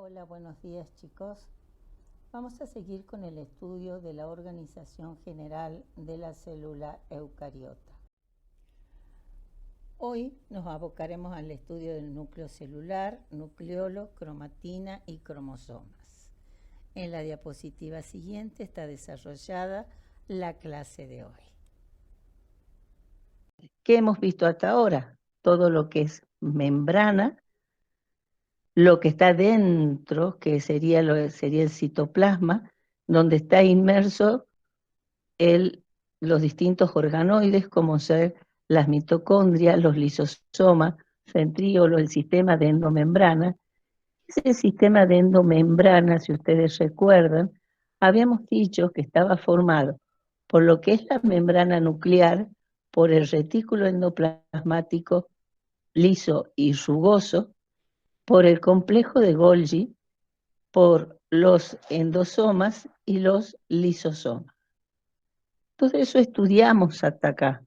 Hola, buenos días chicos. Vamos a seguir con el estudio de la organización general de la célula eucariota. Hoy nos abocaremos al estudio del núcleo celular, nucleolo, cromatina y cromosomas. En la diapositiva siguiente está desarrollada la clase de hoy. ¿Qué hemos visto hasta ahora? Todo lo que es membrana, lo que está dentro, que sería el citoplasma, donde está inmerso los distintos organoides, como ser las mitocondrias, los lisosomas, centríolos, el sistema de endomembrana. Ese sistema de endomembrana, si ustedes recuerdan, habíamos dicho que estaba formado por lo que es la membrana nuclear, por el retículo endoplasmático liso y rugoso, por el complejo de Golgi, por los endosomas y los lisosomas. Todo eso estudiamos hasta acá.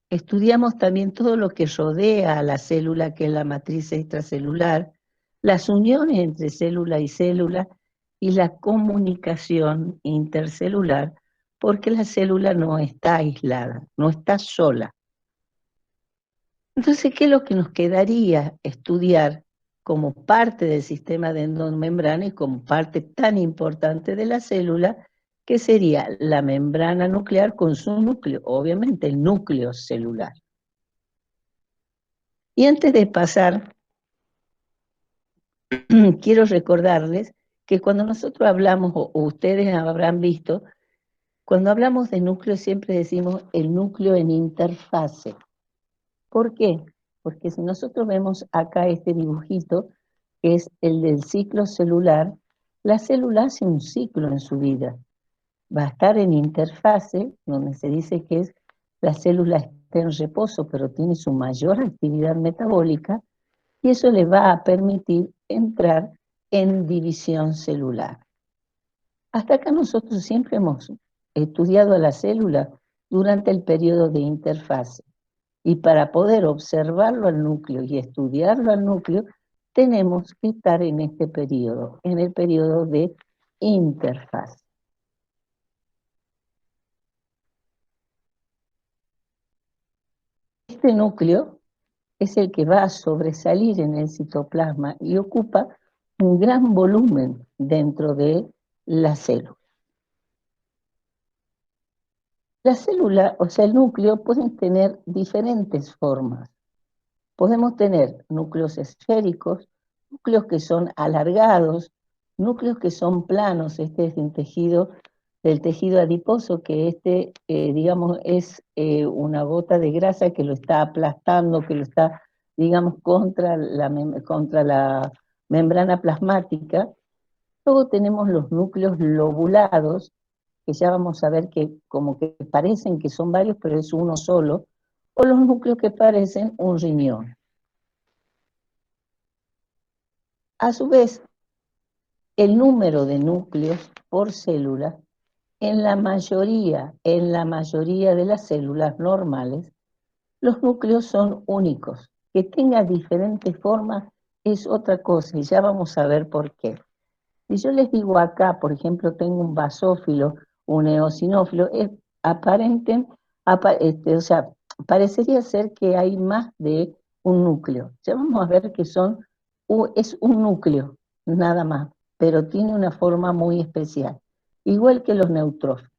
Estudiamos también todo lo que rodea a la célula, que es la matriz extracelular, las uniones entre célula y célula y la comunicación intercelular, porque la célula no está aislada, no está sola. Entonces, ¿qué es lo que nos quedaría estudiar como parte del sistema de endomembrana y como parte tan importante de la célula, que sería la membrana nuclear con su núcleo, obviamente el núcleo celular? Y antes de pasar, quiero recordarles que cuando nosotros hablamos, o ustedes habrán visto, cuando hablamos de núcleo siempre decimos el núcleo en interfase. ¿Por qué? Porque si nosotros vemos acá este dibujito, que es el del ciclo celular, la célula hace un ciclo en su vida. Va a estar en interfase, donde se dice que es la célula está en reposo, pero tiene su mayor actividad metabólica, y eso le va a permitir entrar en división celular. Hasta acá nosotros siempre hemos estudiado a la célula durante el periodo de interfase. Y para poder observarlo al núcleo y estudiarlo al núcleo, tenemos que estar en este periodo, en el periodo de interfase. Este núcleo es el que va a sobresalir en el citoplasma y ocupa un gran volumen dentro de la célula. La célula, o sea, el núcleo, pueden tener diferentes formas. Podemos tener núcleos esféricos, núcleos que son alargados, núcleos que son planos. Este es un tejido, del tejido adiposo, que digamos, es una gota de grasa que lo está aplastando, que lo está, digamos, contra la membrana plasmática. Luego tenemos los núcleos lobulados, que ya vamos a ver que como que parecen que son varios, pero es uno solo, o los núcleos que parecen un riñón. A su vez, el número de núcleos por célula, en la mayoría de las células normales, los núcleos son únicos. Que tenga diferentes formas es otra cosa, y ya vamos a ver por qué. Si yo les digo acá, por ejemplo, tengo un basófilo, un eosinófilo, es aparente, o sea, parecería ser que hay más de un núcleo. Ya vamos a ver que es un núcleo, nada más, pero tiene una forma muy especial, igual que los neutrófilos.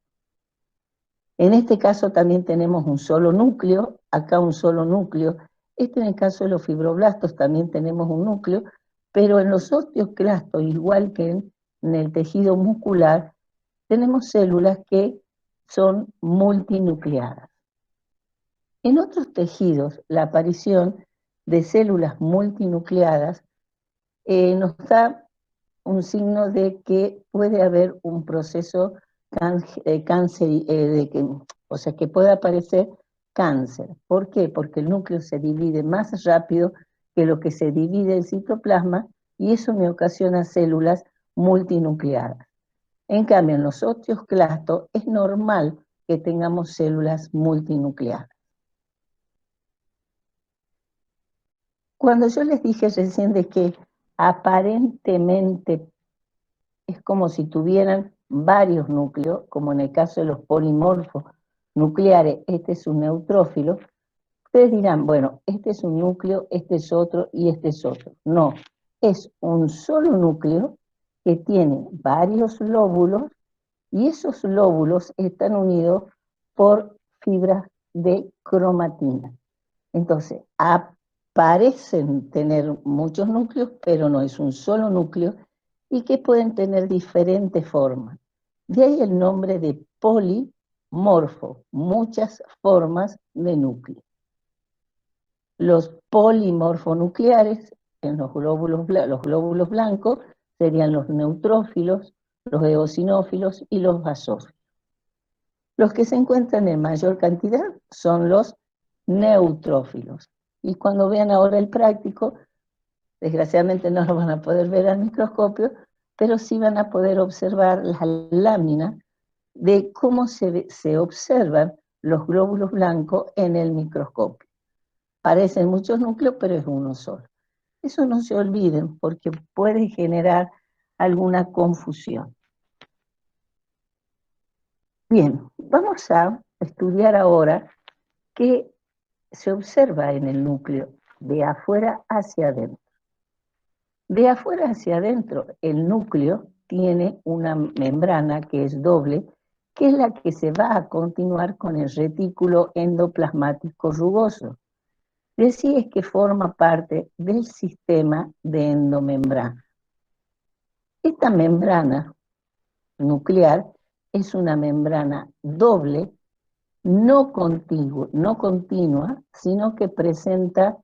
En este caso también tenemos un solo núcleo, acá un solo núcleo. En el caso de los fibroblastos también tenemos un núcleo, pero en los osteoclastos, igual que en el tejido muscular, tenemos células que son multinucleadas. En otros tejidos, la aparición de células multinucleadas nos da un signo de que puede haber un proceso o sea, que puede aparecer cáncer. ¿Por qué? Porque el núcleo se divide más rápido que lo que se divide el citoplasma, y eso me ocasiona células multinucleadas. En cambio, en los osteoclastos es normal que tengamos células multinucleadas. Cuando yo les dije recién de que aparentemente es como si tuvieran varios núcleos, como en el caso de los polimorfos nucleares, este es un neutrófilo. Ustedes dirán, bueno, este es un núcleo, este es otro y este es otro. No, es un solo núcleo que tiene varios lóbulos y esos lóbulos están unidos por fibras de cromatina. Entonces, parecen tener muchos núcleos, pero no es un solo núcleo y que pueden tener diferentes formas. De ahí el nombre de polimorfo, muchas formas de núcleo. Los polimorfonucleares, en los glóbulos blancos, serían los neutrófilos, los eosinófilos y los basófilos. Los que se encuentran en mayor cantidad son los neutrófilos. Y cuando vean ahora el práctico, desgraciadamente no lo van a poder ver al microscopio, pero sí van a poder observar las láminas de cómo se observan los glóbulos blancos en el microscopio. Parecen muchos núcleos, pero es uno solo. Eso no se olviden porque puede generar alguna confusión. Bien, vamos a estudiar ahora qué se observa en el núcleo de afuera hacia adentro. De afuera hacia adentro, el núcleo tiene una membrana que es doble, que es la que se va a continuar con el retículo endoplasmático rugoso. Decía es que forma parte del sistema de endomembrana. Esta membrana nuclear es una membrana doble, no continua, sino que presenta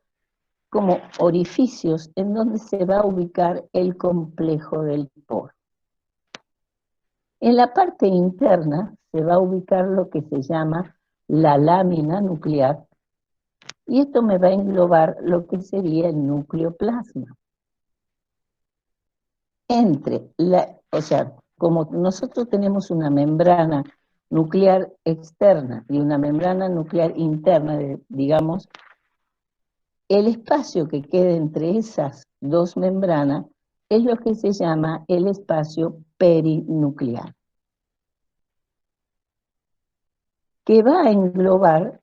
como orificios en donde se va a ubicar el complejo del poro. En la parte interna se va a ubicar lo que se llama la lámina nuclear, y esto me va a englobar lo que sería el núcleo plasma. O sea, como nosotros tenemos una membrana nuclear externa y una membrana nuclear interna, digamos, el espacio que queda entre esas dos membranas es lo que se llama el espacio perinuclear, que va a englobar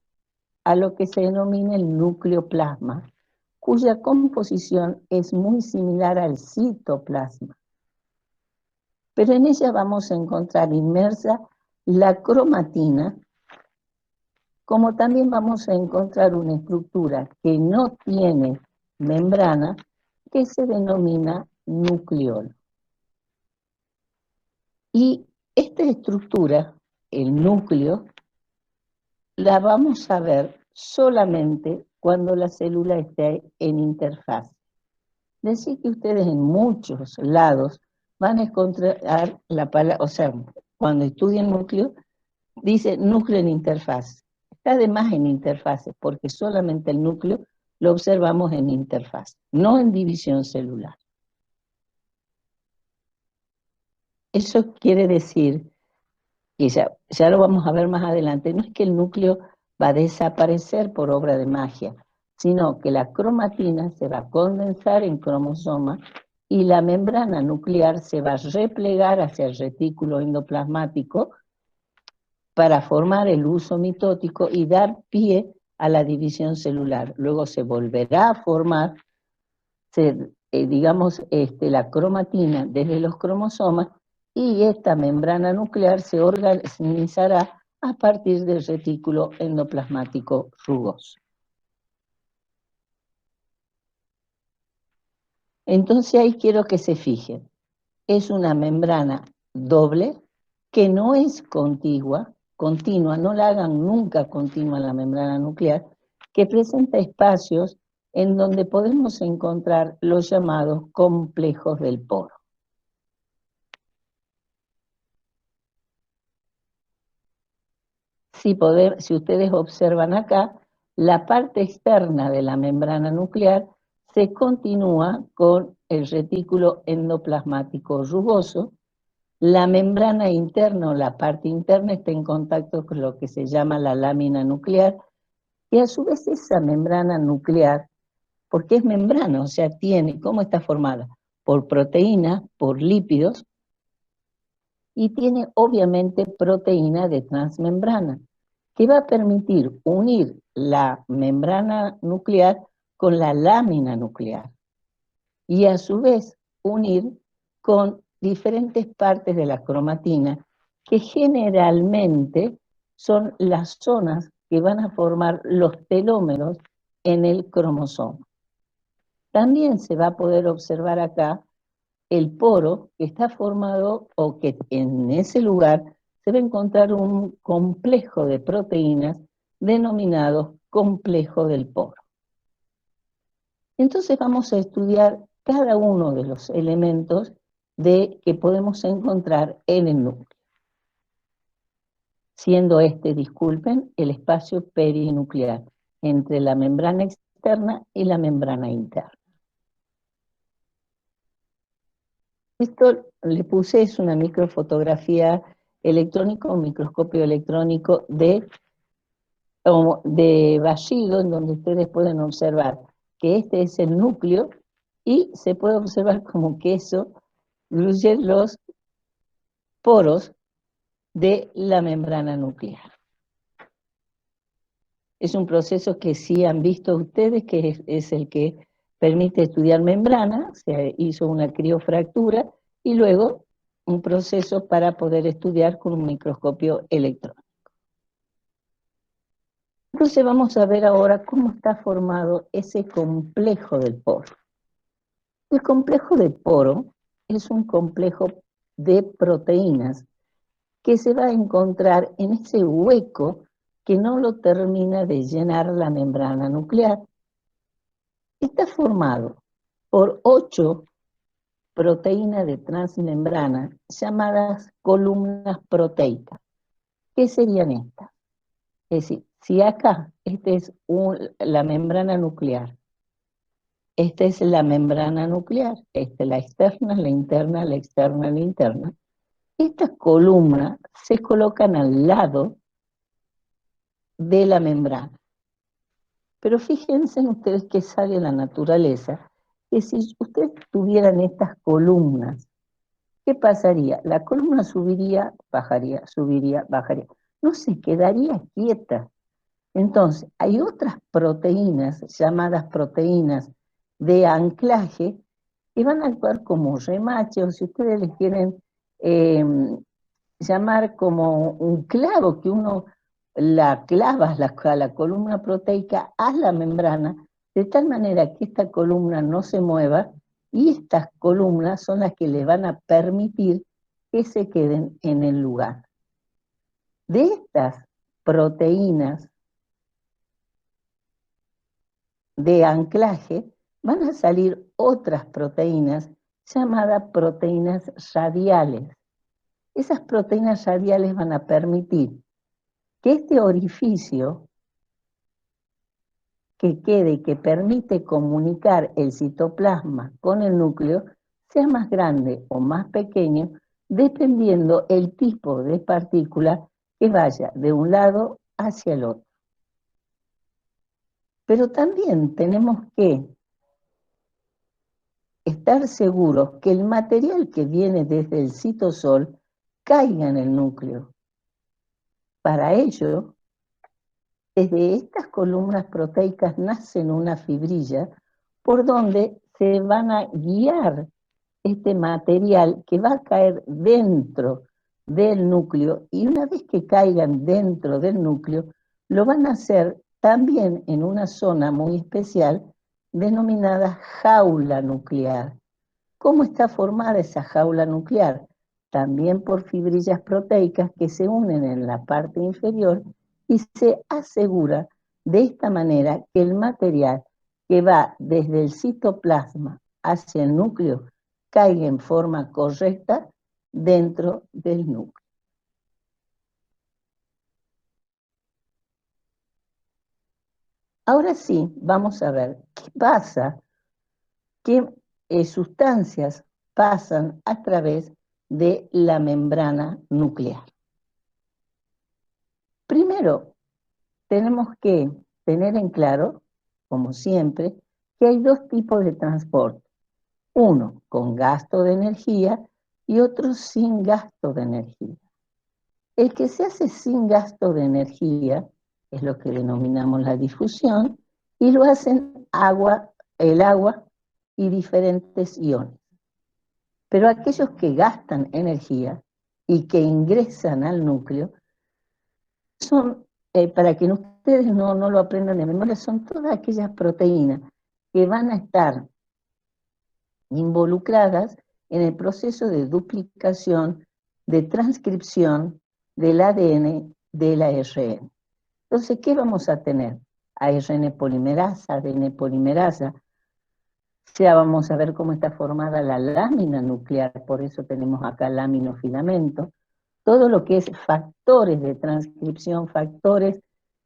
a lo que se denomina el núcleo plasma, cuya composición es muy similar al citoplasma. Pero en ella vamos a encontrar inmersa la cromatina, como también vamos a encontrar una estructura que no tiene membrana, que se denomina nucleolo. Y esta estructura, el núcleo, la vamos a ver solamente cuando la célula esté en interfaz. Decir que ustedes en muchos lados van a encontrar la palabra, o sea, cuando estudien núcleo, dice núcleo en interfaz. Está además en interfaces, porque solamente el núcleo lo observamos en interfaz, no en división celular. Eso quiere decir, y ya lo vamos a ver más adelante, no es que el núcleo va a desaparecer por obra de magia, sino que la cromatina se va a condensar en cromosomas y la membrana nuclear se va a replegar hacia el retículo endoplasmático para formar el uso mitótico y dar pie a la división celular. Luego se volverá a formar, la cromatina desde los cromosomas y esta membrana nuclear se organizará a partir del retículo endoplasmático rugoso. Entonces ahí quiero que se fijen. Es una membrana doble que no es continua, no la hagan nunca continua la membrana nuclear, que presenta espacios en donde podemos encontrar los llamados complejos del poro. Si ustedes observan acá, la parte externa de la membrana nuclear se continúa con el retículo endoplasmático rugoso. La membrana interna o la parte interna está en contacto con lo que se llama la lámina nuclear, y a su vez esa membrana nuclear, porque es membrana, o sea, ¿cómo está formada? por proteínas, por lípidos, y tiene obviamente proteína de transmembrana, que va a permitir unir la membrana nuclear con la lámina nuclear, y a su vez unir con diferentes partes de la cromatina, que generalmente son las zonas que van a formar los telómeros en el cromosoma. También se va a poder observar acá el poro que está formado, o que en ese lugar se va a encontrar un complejo de proteínas denominado complejo del poro. Entonces vamos a estudiar cada uno de los elementos que podemos encontrar en el núcleo, siendo disculpen, el espacio perinuclear entre la membrana externa y la membrana interna. Esto le puse, es una microfotografía electrónica, un microscopio electrónico de Vallido, en donde ustedes pueden observar que este es el núcleo, y se puede observar como que eso incluye los poros de la membrana nuclear. Es un proceso que sí han visto ustedes, que es el que permite estudiar membrana. Se hizo una criofractura y luego un proceso para poder estudiar con un microscopio electrónico. Entonces vamos a ver ahora cómo está formado ese complejo del poro. El complejo del poro es un complejo de proteínas que se va a encontrar en ese hueco que no lo termina de llenar la membrana nuclear. Está formado por 8 proteínas de transmembrana llamadas columnas proteicas. ¿Qué serían estas? Es decir, si acá es la membrana nuclear, esta es la membrana nuclear, esta es la externa, la interna, la externa, la interna. Estas columnas se colocan al lado de la membrana. Pero fíjense ustedes que sale la naturaleza, que si ustedes tuvieran estas columnas, ¿qué pasaría? La columna subiría, bajaría. No se quedaría quieta. Entonces, hay otras proteínas, llamadas proteínas de anclaje, que van a actuar como remache, o si ustedes les quieren llamar como un clavo, que uno la clavas a la columna proteica a la membrana, de tal manera que esta columna no se mueva, y estas columnas son las que le van a permitir que se queden en el lugar. De estas proteínas de anclaje van a salir otras proteínas llamadas proteínas radiales. Esas proteínas radiales van a permitir que este orificio que quede, que permite comunicar el citoplasma con el núcleo, sea más grande o más pequeño, dependiendo el tipo de partícula que vaya de un lado hacia el otro. Pero también tenemos que estar seguros que el material que viene desde el citosol caiga en el núcleo. Para ello, desde estas columnas proteicas nacen una fibrilla por donde se van a guiar este material que va a caer dentro del núcleo, y una vez que caigan dentro del núcleo, lo van a hacer también en una zona muy especial denominada jaula nuclear. ¿Cómo está formada esa jaula nuclear? También por fibrillas proteicas que se unen en la parte inferior, y se asegura de esta manera que el material que va desde el citoplasma hacia el núcleo caiga en forma correcta dentro del núcleo. Ahora sí, vamos a ver qué pasa, qué sustancias pasan a través de la membrana nuclear. Primero, tenemos que tener en claro, como siempre, que hay dos tipos de transporte. Uno con gasto de energía y otro sin gasto de energía. El que se hace sin gasto de energía es lo que denominamos la difusión, y lo hacen el agua y diferentes iones. Pero aquellos que gastan energía y que ingresan al núcleo son, para que ustedes no lo aprendan de memoria, son todas aquellas proteínas que van a estar involucradas en el proceso de duplicación, de transcripción del ADN del ARN. Entonces, ¿qué vamos a tener? ARN polimerasa, ADN polimerasa. Ya vamos a ver cómo está formada la lámina nuclear, por eso tenemos acá laminofilamento. Todo lo que es factores de transcripción, factores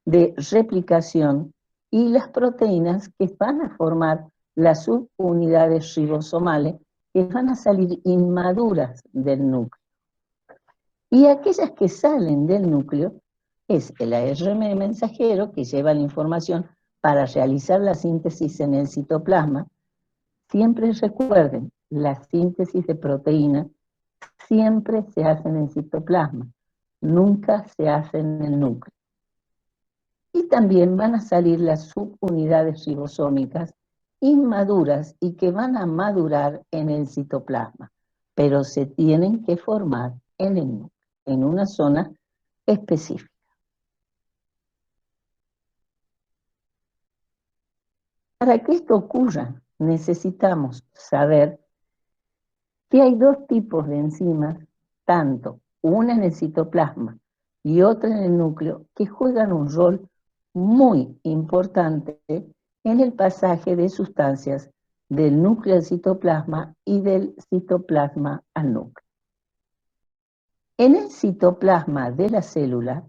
de replicación y las proteínas que van a formar las subunidades ribosomales que van a salir inmaduras del núcleo. Y aquellas que salen del núcleo es el ARN mensajero que lleva la información para realizar la síntesis en el citoplasma. Siempre recuerden, la síntesis de proteínas siempre se hace en el citoplasma, nunca se hace en el núcleo. Y también van a salir las subunidades ribosómicas inmaduras y que van a madurar en el citoplasma, pero se tienen que formar en el núcleo, en una zona específica. Para que esto ocurra, necesitamos saber que hay dos tipos de enzimas, tanto una en el citoplasma y otra en el núcleo, que juegan un rol muy importante en el pasaje de sustancias del núcleo al citoplasma y del citoplasma al núcleo. En el citoplasma de la célula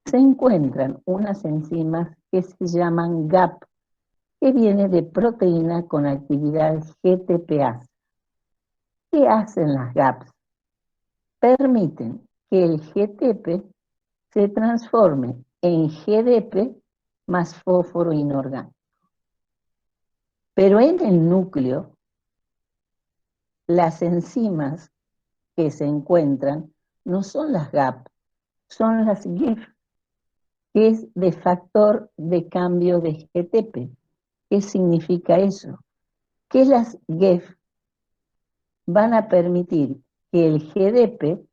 se encuentran unas enzimas que se llaman GAP, que viene de proteína con actividad GTPase. ¿Qué hacen las GAPs? Permiten que el GTP se transforme en GDP más fósforo inorgánico. Pero en el núcleo, las enzimas que se encuentran no son las GAP, son las GIF, que es de factor de cambio de GTP. ¿Qué significa eso? Que las GIF van a permitir que el GDP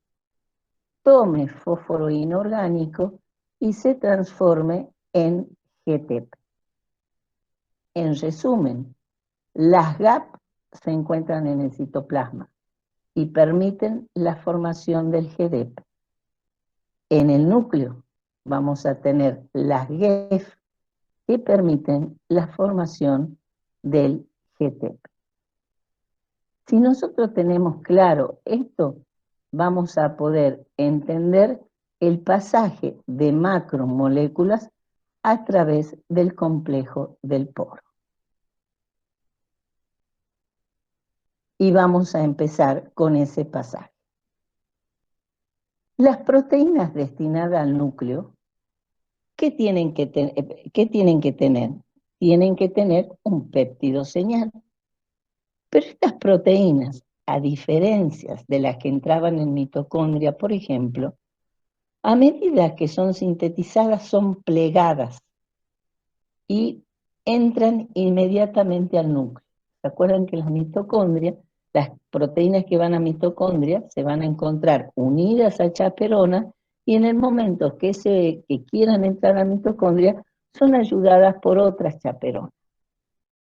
tome fósforo inorgánico y se transforme en GTP. En resumen, las GAP se encuentran en el citoplasma y permiten la formación del GDP. En el núcleo vamos a tener las GEF que permiten la formación del GTP. Si nosotros tenemos claro esto, vamos a poder entender el pasaje de macromoléculas a través del complejo del poro. Y vamos a empezar con ese pasaje. Las proteínas destinadas al núcleo, ¿qué tienen que tener? Tienen que tener un péptido señal. Pero estas proteínas, a diferencia de las que entraban en mitocondria, por ejemplo, a medida que son sintetizadas son plegadas y entran inmediatamente al núcleo. ¿Se acuerdan que las mitocondrias, las proteínas que van a mitocondria, se van a encontrar unidas a chaperona y en el momento que quieran entrar a mitocondria, son ayudadas por otras chaperonas?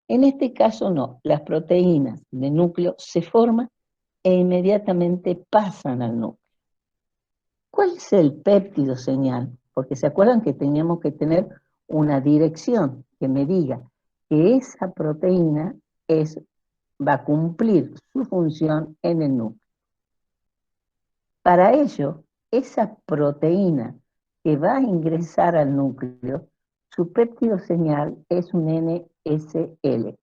En este caso no, las proteínas de núcleo se forman e inmediatamente pasan al núcleo. ¿Cuál es el péptido señal? Porque se acuerdan que teníamos que tener una dirección que me diga que esa proteína va a cumplir su función en el núcleo. Para ello, esa proteína que va a ingresar al núcleo, su péptido señal es un NSL,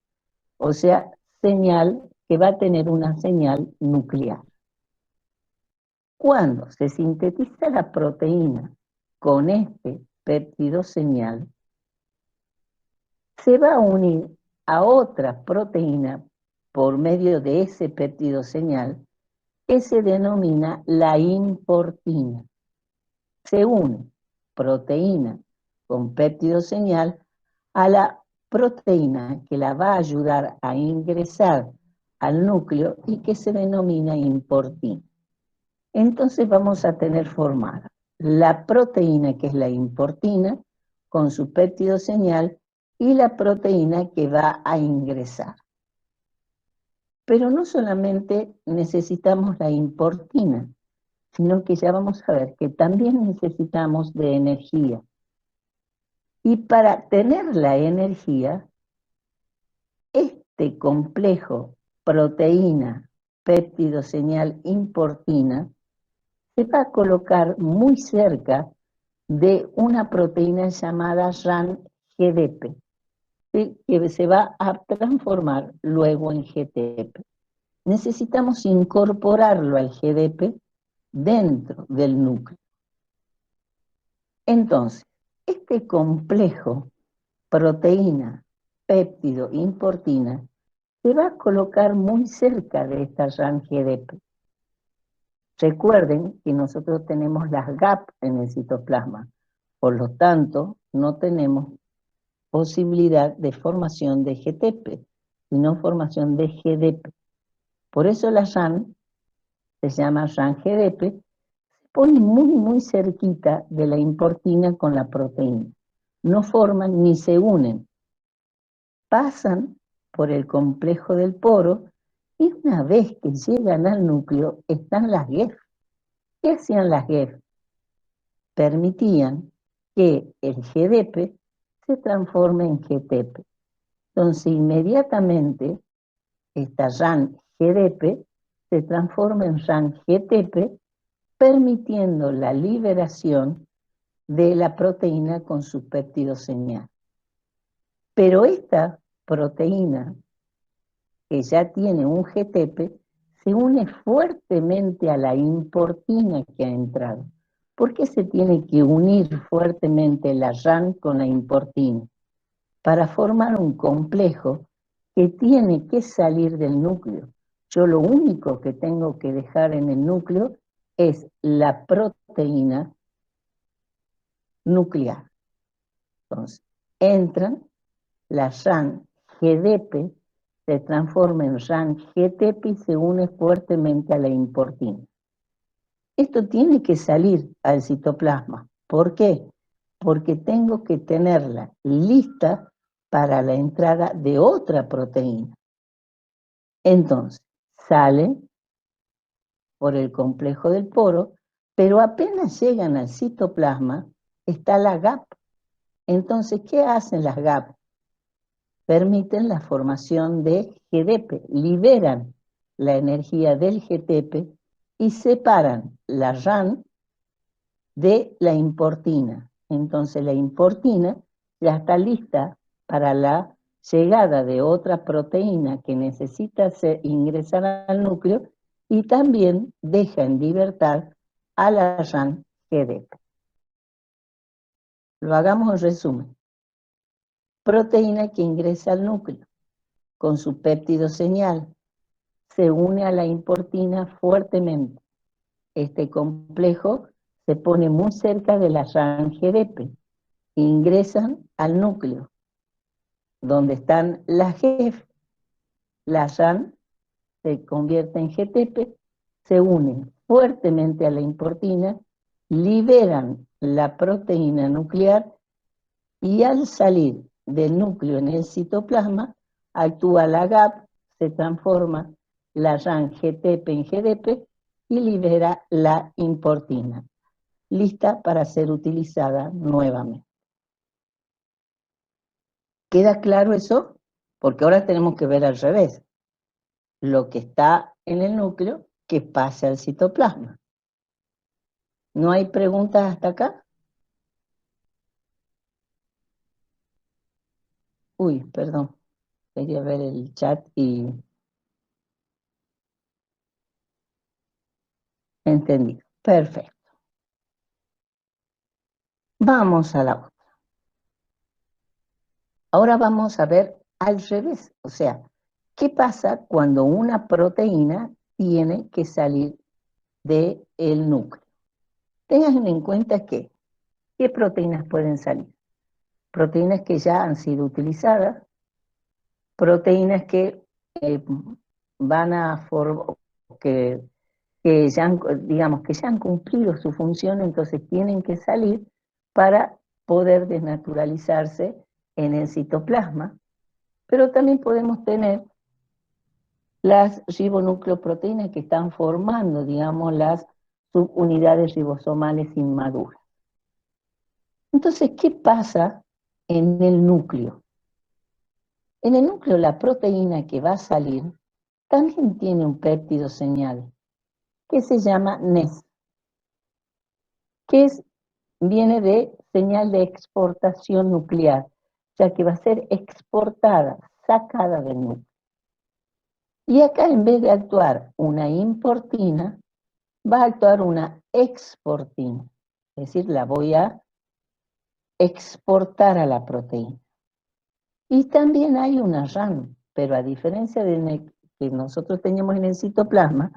o sea, señal que va a tener una señal nuclear. Cuando se sintetiza la proteína con este péptido señal, se va a unir a otra proteína por medio de ese péptido señal que se denomina la importina. Se une proteína con péptido señal a la proteína que la va a ayudar a ingresar al núcleo y que se denomina importina. Entonces vamos a tener formada la proteína que es la importina con su péptido señal y la proteína que va a ingresar. Pero no solamente necesitamos la importina, sino que ya vamos a ver que también necesitamos de energía. Y para tener la energía, este complejo proteína, péptido señal importina, se va a colocar muy cerca de una proteína llamada RAN-GDP, ¿sí? Que se va a transformar luego en GTP. Necesitamos incorporarlo al GDP dentro del núcleo. Entonces, este complejo proteína, péptido, importina, se va a colocar muy cerca de esta RAN-GDP. Recuerden que nosotros tenemos las GAP en el citoplasma, por lo tanto, no tenemos posibilidad de formación de GTP, sino formación de GDP. Por eso la RAN se llama RAN-GDP, se pone muy cerquita de la importina con la proteína. No forman ni se unen. Pasan por el complejo del poro y una vez que llegan al núcleo están las GEF. ¿Qué hacían las GEF? Permitían que el GDP se transforme en GTP. Entonces inmediatamente esta RAN-GDP se transforma en RAN-GTP, permitiendo la liberación de la proteína con su péptido señal. Pero esta proteína, que ya tiene un GTP, se une fuertemente a la importina que ha entrado. ¿Por qué se tiene que unir fuertemente la RAN con la importina? Para formar un complejo que tiene que salir del núcleo. Yo lo único que tengo que dejar en el núcleo es la proteína nuclear. Entonces, entran, la RAN-GDP se transforma en RAN-GTP y se une fuertemente a la importina. Esto tiene que salir al citoplasma. ¿Por qué? Porque tengo que tenerla lista para la entrada de otra proteína. Entonces, sale por el complejo del poro, pero apenas llegan al citoplasma, está la GAP. Entonces, ¿qué hacen las GAP? Permiten la formación de GDP, liberan la energía del GTP y separan la RAN de la importina. Entonces la importina ya está lista para la llegada de otra proteína que necesita ingresar al núcleo y también deja en libertad a la RAN-GDP. Lo hagamos en resumen. Proteína que ingresa al núcleo con su péptido señal se une a la importina fuertemente. Este complejo se pone muy cerca de la RAN-GDP. Ingresan al núcleo, donde están las GEF. La RAN se convierte en GTP, se unen fuertemente a la importina, liberan la proteína nuclear y al salir del núcleo en el citoplasma, actúa la GAP, se transforma la RAN-GTP en GDP y libera la importina, lista para ser utilizada nuevamente. ¿Queda claro eso? Porque ahora tenemos que ver al revés. Lo que está en el núcleo, que pase al citoplasma. ¿No hay preguntas hasta acá? Uy, perdón. Quería ver el chat y... Entendido. Perfecto. Vamos a la otra. Ahora vamos a ver al revés. O sea, ¿Qué pasa cuando una proteína tiene que salir del núcleo? Tengan en cuenta que, ¿qué proteínas pueden salir? Proteínas que ya han sido utilizadas, proteínas que van a que ya han, digamos, que ya han cumplido su función, entonces tienen que salir para poder desnaturalizarse en el citoplasma, pero también podemos tener las ribonucleoproteínas que están formando, digamos, las subunidades ribosomales inmaduras. Entonces, ¿qué pasa en el núcleo? En el núcleo la proteína que va a salir también tiene un péptido señal que se llama NES, que viene de señal de exportación nuclear, o sea que va a ser exportada, sacada del núcleo. Y acá en vez de actuar una importina, va a actuar una exportina, es decir, la voy a exportar a la proteína. Y también hay una RAM, pero a diferencia de que nosotros teníamos en el citoplasma,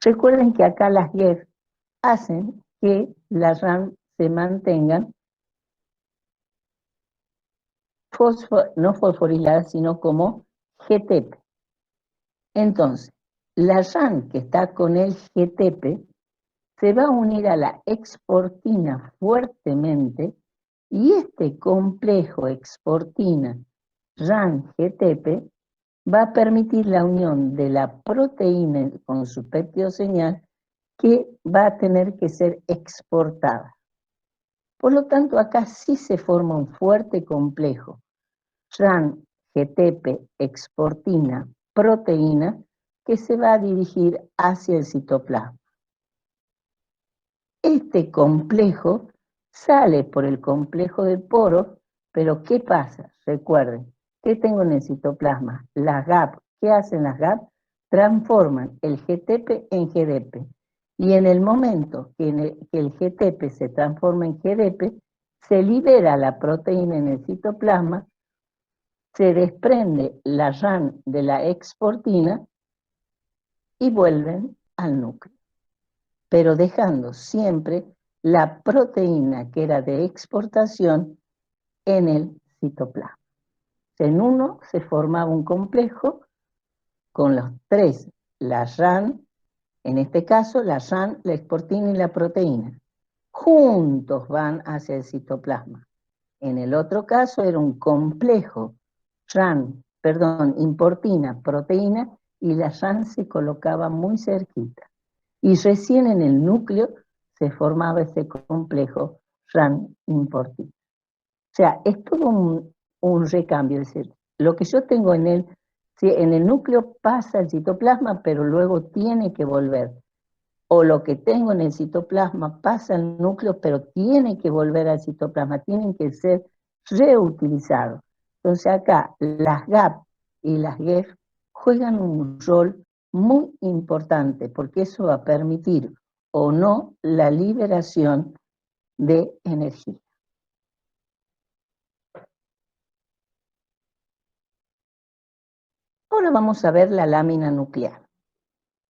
recuerden que acá las GEF hacen que las RAM se mantengan no fosforiladas, sino como GTP. Entonces, la RAM que está con el GTP se va a unir a la exportina fuertemente y este complejo exportina RAN-GTP va a permitir la unión de la proteína con su péptido señal que va a tener que ser exportada. Por lo tanto, acá sí se forma un fuerte complejo RAN-GTP exportina proteína que se va a dirigir hacia el citoplasma. Este complejo sale por el complejo de poros, pero ¿qué pasa? Recuerden, ¿qué tengo en el citoplasma? Las GAP. ¿Qué hacen las GAP? Transforman el GTP en GDP. Y en el momento que el GTP se transforma en GDP, se libera la proteína en el citoplasma, se desprende la RAN de la exportina y vuelven al núcleo, pero dejando siempre la proteína que era de exportación en el citoplasma. En uno se formaba un complejo con los tres, la RAN, en este caso la RAN, la exportina y la proteína. Juntos van hacia el citoplasma. En el otro caso era un complejo importina, proteína, y la RAN se colocaba muy cerquita. Y recién en el núcleo se formaba ese complejo RAN-importina. O sea, es todo un recambio, es decir, lo que yo tengo en el núcleo pasa al citoplasma, pero luego tiene que volver. O lo que tengo en el citoplasma pasa al núcleo, pero tiene que volver al citoplasma, tienen que ser reutilizados. Entonces acá las GAP y las GEF juegan un rol muy importante, porque eso va a permitir o no la liberación de energía. Ahora vamos a ver la lámina nuclear.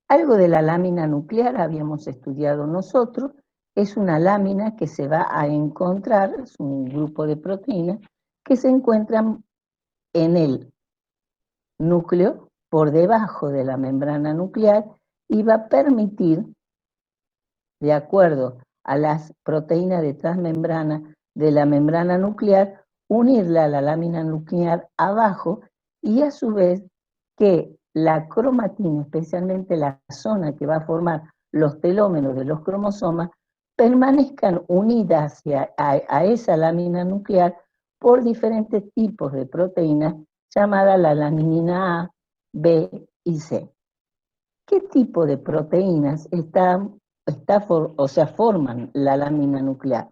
Algo de la lámina nuclear habíamos estudiado nosotros, es una lámina que se va a encontrar, es un grupo de proteínas que se encuentran en el núcleo por debajo de la membrana nuclear y va a permitir, de acuerdo a las proteínas de transmembrana de la membrana nuclear, unirla a la lámina nuclear abajo y a su vez que la cromatina, especialmente la zona que va a formar los telómeros de los cromosomas, permanezcan unidas a esa lámina nuclear por diferentes tipos de proteínas llamadas la laminina A, B y C. ¿Qué tipo de proteínas forman la lámina nuclear?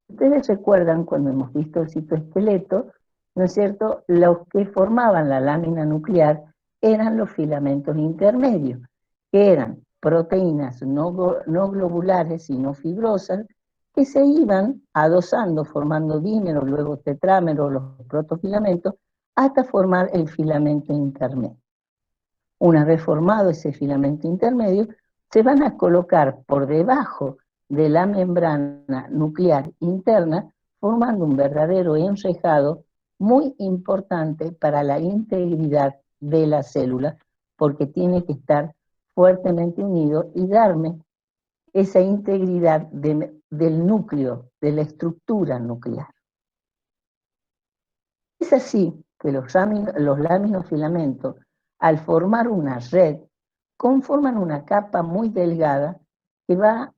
Ustedes recuerdan cuando hemos visto el citoesqueleto, ¿no es cierto? Los que formaban la lámina nuclear eran los filamentos intermedios, que eran proteínas no globulares y no fibrosas, que se iban adosando, formando dímeros, luego tetrámeros, los protofilamentos, hasta formar el filamento intermedio. Una vez formado ese filamento intermedio, se van a colocar por debajo de la membrana nuclear interna, formando un verdadero enrejado muy importante para la integridad de la célula, porque tiene que estar fuertemente unido y darme esa integridad del núcleo, de la estructura nuclear. Es así que los laminofilamentos, al formar una red, conforman una capa muy delgada que va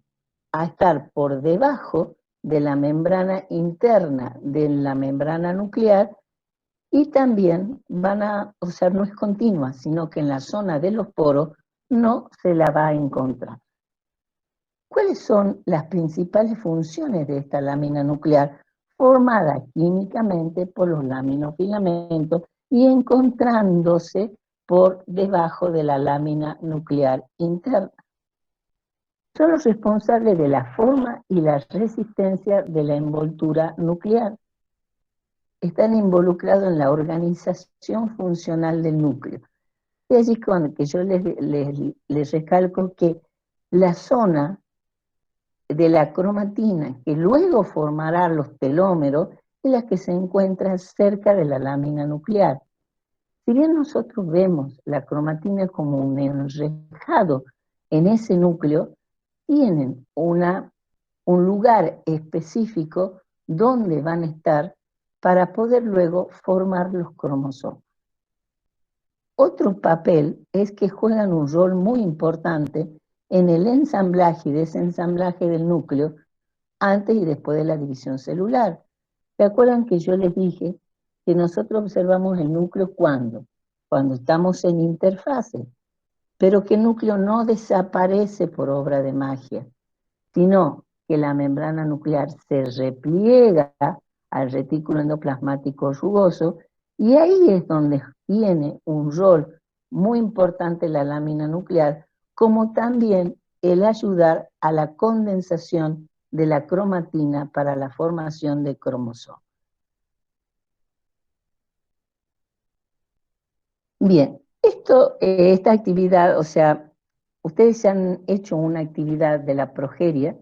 a estar por debajo de la membrana interna de la membrana nuclear y también o sea, no es continua, sino que en la zona de los poros no se la va a encontrar. ¿Cuáles son las principales funciones de esta lámina nuclear formada químicamente por los laminofilamentos y encontrándose por debajo de la lámina nuclear interna? Son los responsables de la forma y la resistencia de la envoltura nuclear. Están involucrados en la organización funcional del núcleo. Es allí que yo les recalco que la zona de la cromatina, que luego formará los telómeros, es la que se encuentra cerca de la lámina nuclear. Si bien nosotros vemos la cromatina como un enrejado en ese núcleo, tienen un lugar específico donde van a estar para poder luego formar los cromosomas. Otro papel es que juegan un rol muy importante en el ensamblaje y desensamblaje del núcleo antes y después de la división celular. ¿Se acuerdan que yo les dije que nosotros observamos el núcleo cuando estamos en interfase, pero que el núcleo no desaparece por obra de magia, sino que la membrana nuclear se repliega al retículo endoplasmático rugoso y ahí es donde tiene un rol muy importante la lámina nuclear, como también el ayudar a la condensación de la cromatina para la formación de cromosomas. Bien, esta actividad, o sea, ustedes ya han hecho una actividad de la progeria,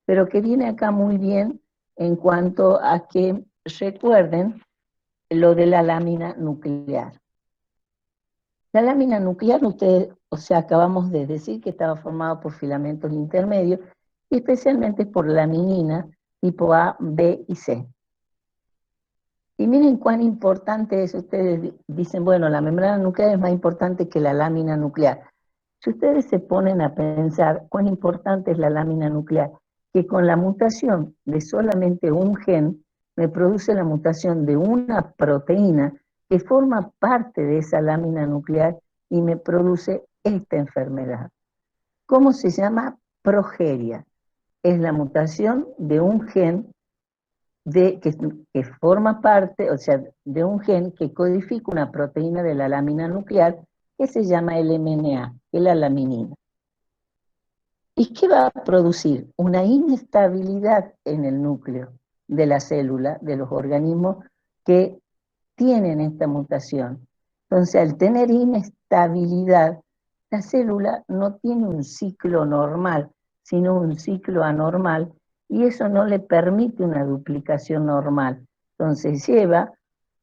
pero que viene acá muy bien en cuanto a que recuerden lo de la lámina nuclear. La lámina nuclear, ustedes, o sea, acabamos de decir que estaba formada por filamentos intermedios, y especialmente por laminina tipo A, B y C. Y miren cuán importante es, ustedes dicen, bueno, la membrana nuclear es más importante que la lámina nuclear. Si ustedes se ponen a pensar cuán importante es la lámina nuclear, que con la mutación de solamente un gen, me produce la mutación de una proteína que forma parte de esa lámina nuclear y me produce esta enfermedad. ¿Cómo se llama? Progeria. Es la mutación de un gen que forma parte, o sea, de un gen que codifica una proteína de la lámina nuclear que se llama LMNA, que es la laminina. ¿Y qué va a producir? Una inestabilidad en el núcleo de la célula, de los organismos que tienen esta mutación. Entonces, al tener inestabilidad, la célula no tiene un ciclo normal, sino un ciclo anormal, y eso no le permite una duplicación normal. Entonces, lleva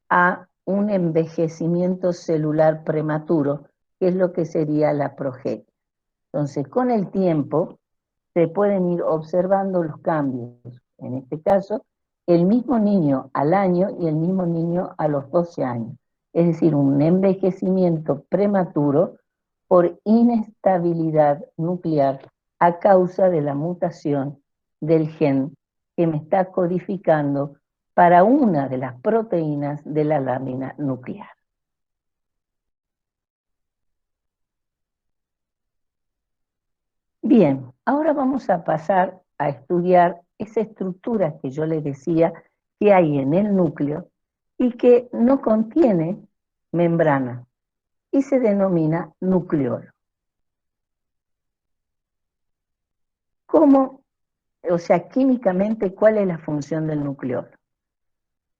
a un envejecimiento celular prematuro, que es lo que sería la progeria. Entonces, con el tiempo, se pueden ir observando los cambios. En este caso, el mismo niño al año y el mismo niño a los 12 años. Es decir, un envejecimiento prematuro por inestabilidad nuclear a causa de la mutación del gen que me está codificando para una de las proteínas de la lámina nuclear. Bien, ahora vamos a pasar a estudiar esa estructura que yo les decía que hay en el núcleo y que no contiene membrana y se denomina nucleolo. ¿Cómo? O sea, químicamente, ¿cuál es la función del nucleolo?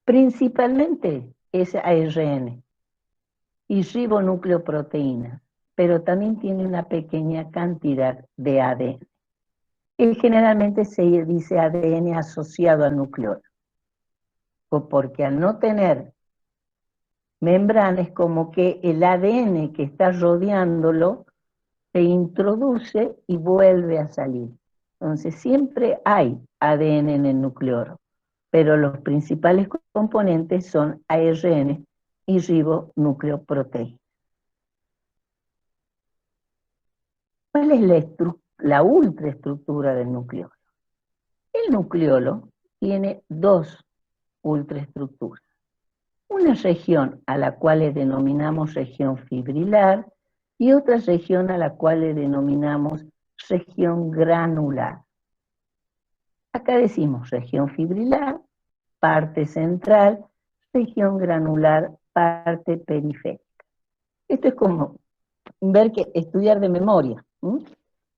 Principalmente es ARN y ribonucleoproteína. pero también tiene una pequeña cantidad de ADN. Y generalmente se dice ADN asociado al nucleolo, porque al no tener membrana es como que el ADN que está rodeándolo se introduce y vuelve a salir. Entonces siempre hay ADN en el nucleolo, pero los principales componentes son ARN y ribonucleoproteína. ¿Cuál es la ultraestructura del nucleolo? El nucleolo tiene dos ultraestructuras. Una región a la cual le denominamos región fibrilar y otra región a la cual le denominamos región granular. Acá decimos región fibrilar, parte central, región granular, parte periférica. Esto es como estudiar de memoria,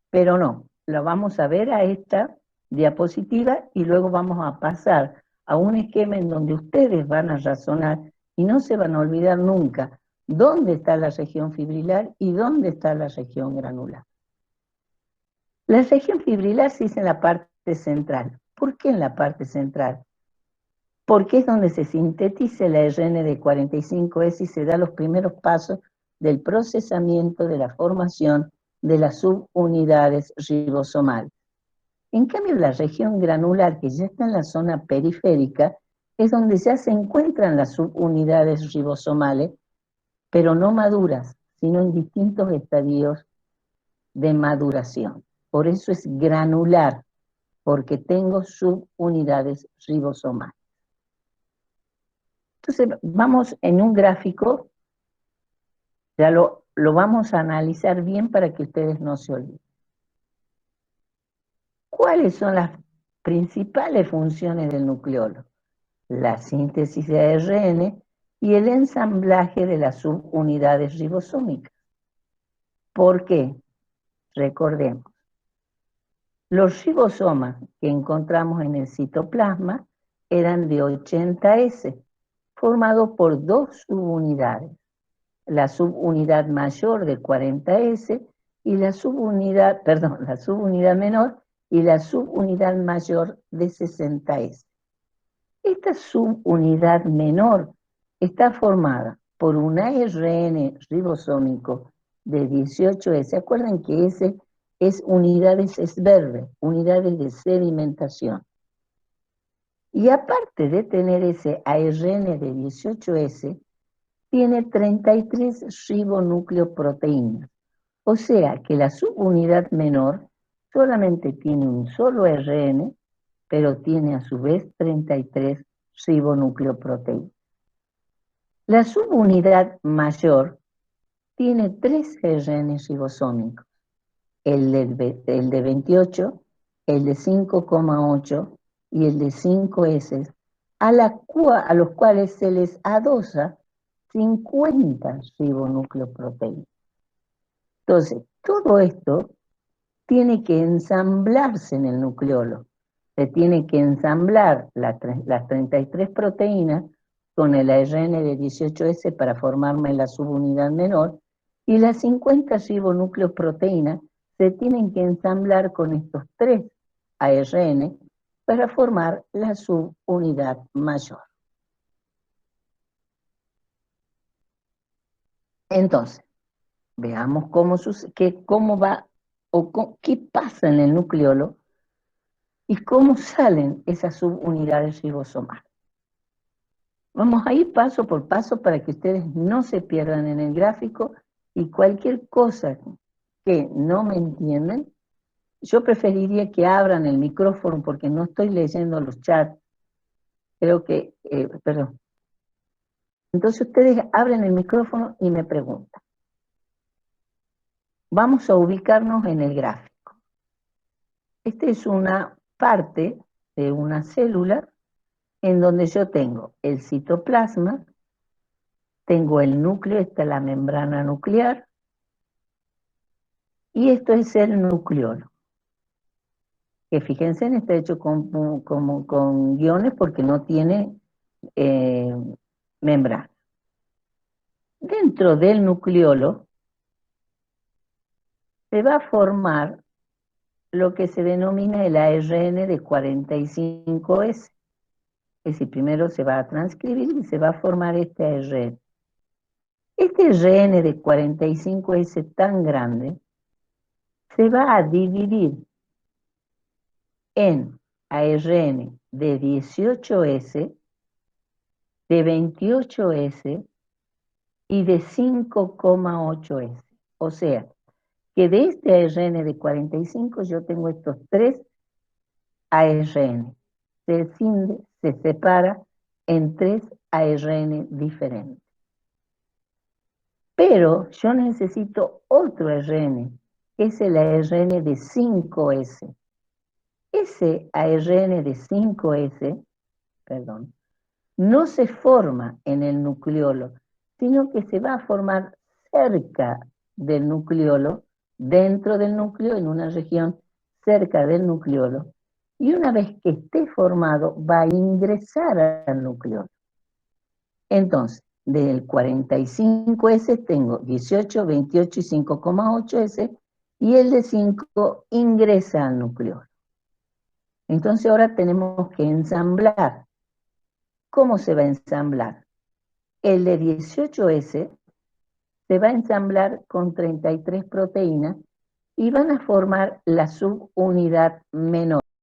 pero no, lo vamos a ver a esta diapositiva y luego vamos a pasar a un esquema en donde ustedes van a razonar y no se van a olvidar nunca dónde está la región fibrilar y dónde está la región granular. La región fibrilar se dice en la parte central. ¿Por qué en la parte central? Porque es donde se sintetiza el ARN de 45S y se da los primeros pasos del procesamiento de la formación de las subunidades ribosomales. En cambio, la región granular, que ya está en la zona periférica, es donde ya se encuentran las subunidades ribosomales, pero no maduras, sino en distintos estadios de maduración. Por eso es granular, porque tengo subunidades ribosomales. Entonces, vamos en un gráfico, ya lo vamos a analizar bien para que ustedes no se olviden. ¿Cuáles son las principales funciones del nucleolo? La síntesis de ARN y el ensamblaje de las subunidades ribosómicas. ¿Por qué? Recordemos, los ribosomas que encontramos en el citoplasma eran de 80S, formados por dos subunidades, la subunidad mayor de 40S y la subunidad menor y la subunidad mayor de 60S. Esta subunidad menor está formada por un ARN ribosómico de 18S. Acuerden que ese es unidades S-verde, unidades de sedimentación. Y aparte de tener ese ARN de 18S, tiene 33 ribonucleoproteínas. O sea que la subunidad menor solamente tiene un solo ARN, pero tiene a su vez 33 ribonucleoproteínas. La subunidad mayor tiene 3 ARN ribosómicos, el de 28, el de 5,8 y el de 5S, a los cuales se les adosa 50 ribonucleoproteínas. Entonces, todo esto tiene que ensamblarse en el nucleolo. Se tiene que ensamblar las 33 proteínas con el ARN de 18S para formarme la subunidad menor, y las 50 ribonucleoproteínas se tienen que ensamblar con estos 3 ARN para formar la subunidad mayor. Entonces, veamos cómo va o qué pasa en el nucleolo y cómo salen esas subunidades ribosomales. Vamos a ir paso por paso para que ustedes no se pierdan en el gráfico, y cualquier cosa que no me entienden, yo preferiría que abran el micrófono porque no estoy leyendo los chats. Creo que, perdón. Entonces ustedes abren el micrófono y me preguntan. Vamos a ubicarnos en el gráfico. Esta es una parte de una célula en donde yo tengo el citoplasma, tengo el núcleo, esta es la membrana nuclear, y esto es el nucleolo. Que fíjense, está hecho con guiones porque no tiene membrana. Dentro del nucleolo se va a formar lo que se denomina el ARN de 45S. Es decir, primero se va a transcribir y se va a formar este ARN. Este ARN de 45S tan grande se va a dividir en ARN de 18S, de 28S y de 5,8S. O sea, que de este ARN de 45 yo tengo estos tres ARN. Se separa en tres ARN diferentes. Pero yo necesito otro ARN, que es el ARN de 5S. Ese ARN de 5S, perdón, no se forma en el nucleolo, sino que se va a formar cerca del nucleolo, dentro del núcleo, en una región cerca del nucleolo, y una vez que esté formado va a ingresar al nucleolo. Entonces, del 45S tengo 18, 28 y 5,8S, y el de 5 ingresa al nucleolo. Entonces ahora tenemos que ensamblar. ¿Cómo se va a ensamblar? El de 18S se va a ensamblar con 33 proteínas y van a formar la subunidad menor.